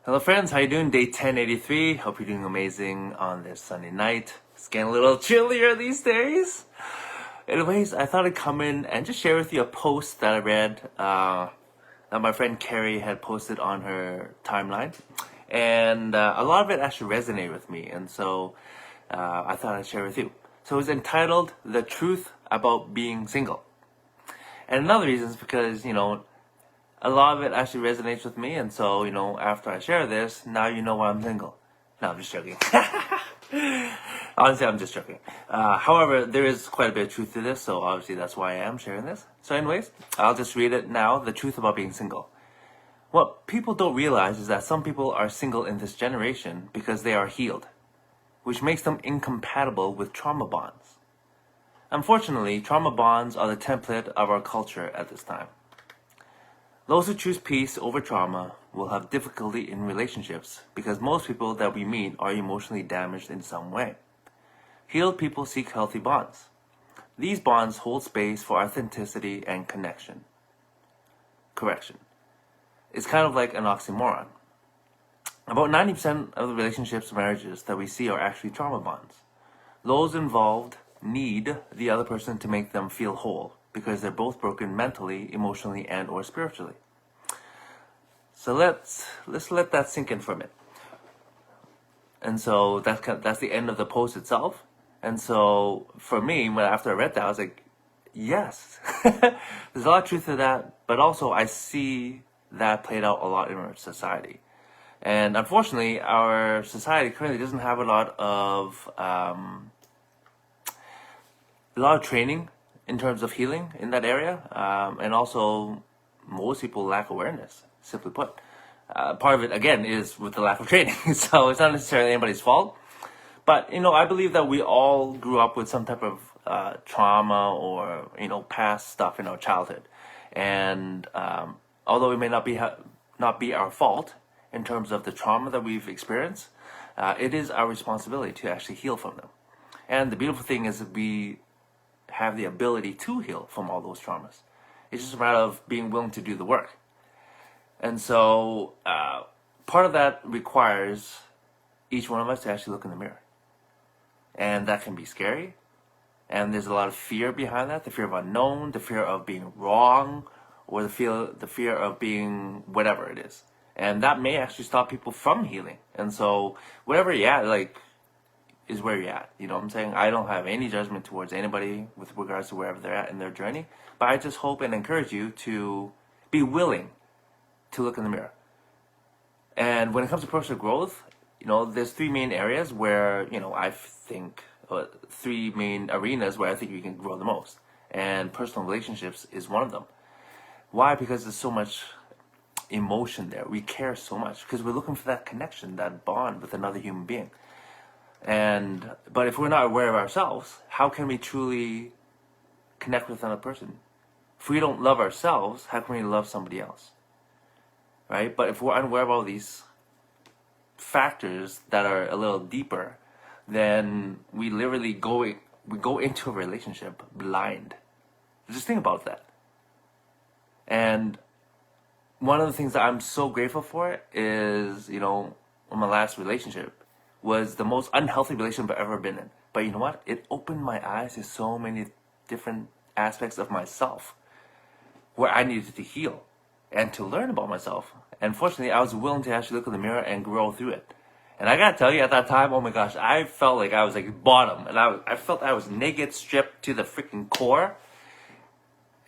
Hello friends, how you doing? Day 1083. Hope you're doing amazing on this Sunday night. It's getting a little chillier these days. Anyways, I thought I'd come in and just share with you a post that I read that my friend Carrie had posted on her timeline. And a lot of it actually resonated with me. And so I thought I'd share with you. So it's entitled The Truth About Being Single. And another reason is because, a lot of it actually resonates with me, and so, after I share this, now you know why I'm single. No, I'm just joking. Honestly, I'm just joking. However, there is quite a bit of truth to this, so obviously that's why I am sharing this. So anyways, I'll just read it now, the truth about being single. What people don't realize is that some people are single in this generation because they are healed, which makes them incompatible with trauma bonds. Unfortunately, trauma bonds are the template of our culture at this time. Those who choose peace over trauma will have difficulty in relationships because most people that we meet are emotionally damaged in some way. Healed people seek healthy bonds. These bonds hold space for authenticity and connection. Correction. It's kind of like an oxymoron. About 90% of the relationships and marriages that we see are actually trauma bonds. Those involved need the other person to make them feel whole, because they're both broken mentally, emotionally, and or spiritually. So let's let that sink in for a minute. And so that's the end of the post itself. And so for me, after I read that, I was like, yes, there's a lot of truth to that. But also I see that played out a lot in our society. And unfortunately, our society currently doesn't have a lot of training in terms of healing in that area, and also most people lack awareness, simply put. Part of it, again, is with the lack of training, so it's not necessarily anybody's fault. But, I believe that we all grew up with some type of trauma or, past stuff in our childhood. And although it may not be our fault in terms of the trauma that we've experienced, it is our responsibility to actually heal from them. And the beautiful thing is that we have the ability to heal from all those traumas. It's just a matter of being willing to do the work. And so part of that requires each one of us to actually look in the mirror. And that can be scary. And there's a lot of fear behind that, the fear of unknown, the fear of being wrong, or the fear of being whatever it is. And that may actually stop people from healing. And so whatever you're at, is where you're at. You know what I'm saying? I don't have any judgment towards anybody with regards to wherever they're at in their journey. But I just hope and encourage you to be willing to look in the mirror. And when it comes to personal growth, there's three main areas where, I think, three main arenas where I think you can grow the most. And personal relationships is one of them. Why? Because there's so much emotion there. We care so much because we're looking for that connection, that bond with another human being. But if we're not aware of ourselves, how can we truly connect with another person? If we don't love ourselves, how can we love somebody else? Right? But if we're unaware of all these factors that are a little deeper, then we literally go into a relationship blind. Just think about that. And one of the things that I'm so grateful for is, my last relationship was the most unhealthy relationship I've ever been in. But you know what? It opened my eyes to so many different aspects of myself where I needed to heal and to learn about myself. And fortunately, I was willing to actually look in the mirror and grow through it. And I gotta tell you, at that time, oh my gosh, I felt like I was bottom. And I felt I was naked, stripped to the freaking core.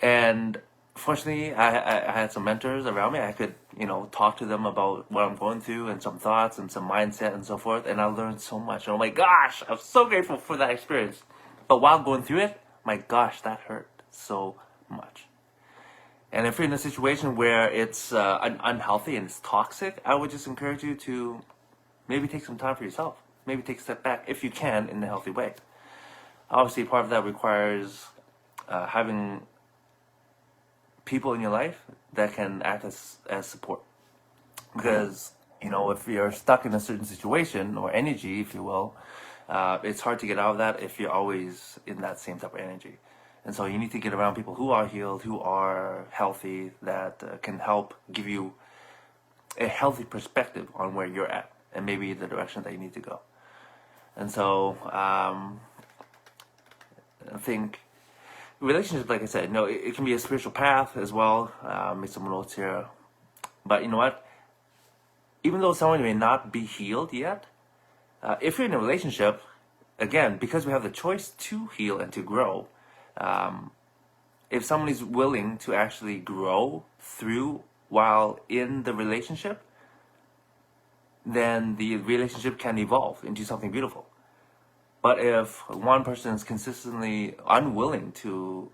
And fortunately, I had some mentors around me. I could, talk to them about what I'm going through and some thoughts and some mindset and so forth. And I learned so much. And oh my gosh, I'm so grateful for that experience. But while going through it, my gosh, that hurt so much. And if you're in a situation where it's unhealthy and it's toxic, I would just encourage you to maybe take some time for yourself. Maybe take a step back if you can in a healthy way. Obviously, part of that requires having people in your life that can act as support. Because, if you're stuck in a certain situation or energy, if you will, it's hard to get out of that if you're always in that same type of energy. And so you need to get around people who are healed, who are healthy, that can help give you a healthy perspective on where you're at and maybe the direction that you need to go. And so I think relationships, like I said, it can be a spiritual path as well. Make some notes here. But you know what? Even though someone may not be healed yet, if you're in a relationship, again, because we have the choice to heal and to grow, if someone is willing to actually grow through while in the relationship, then the relationship can evolve into something beautiful. But if one person is consistently unwilling to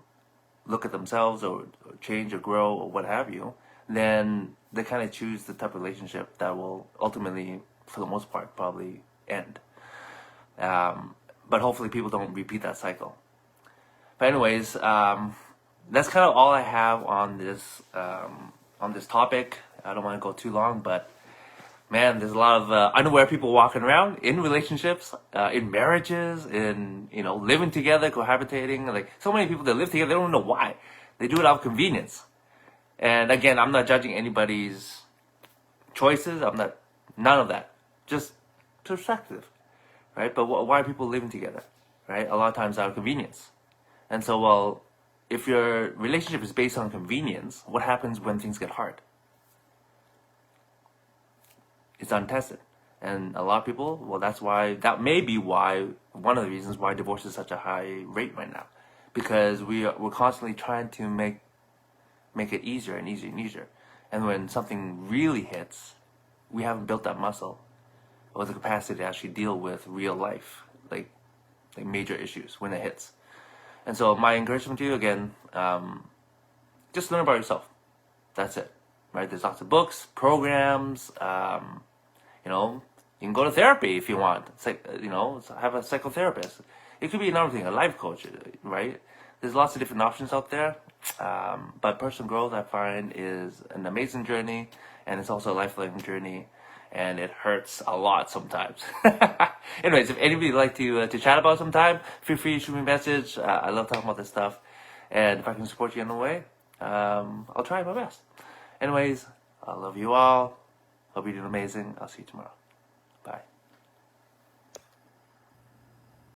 look at themselves or change or grow or what have you, then they kind of choose the type of relationship that will ultimately, for the most part, probably end. But hopefully people don't repeat that cycle. But anyways, that's kind of all I have on this topic. I don't want to go too long, but man, there's a lot of unaware people walking around in relationships, in marriages, in living together, cohabitating. Like so many people that live together, they don't know why. They do it out of convenience. And again, I'm not judging anybody's choices. None of that. Just perspective, right? But why are people living together, right? A lot of times out of convenience. And so, well, if your relationship is based on convenience, what happens when things get hard? It's untested. And a lot of people, well, that may be why, one of the reasons why divorce is such a high rate right now. Because we're constantly trying to make it easier and easier and easier. And when something really hits, we haven't built that muscle or the capacity to actually deal with real life, like major issues when it hits. And so my encouragement to you, again, just learn about yourself. That's it, right? There's lots of books, programs, you can go to therapy if you want. It's like, have a psychotherapist. It could be another thing, a life coach, right? There's lots of different options out there. But personal growth, I find, is an amazing journey, and it's also a lifelong journey, and it hurts a lot sometimes. Anyways, if anybody would like to chat about sometime, feel free to shoot me a message. I love talking about this stuff, and if I can support you in a way, I'll try my best. Anyways, I love you all. Hope you're doing amazing. I'll see you tomorrow. Bye.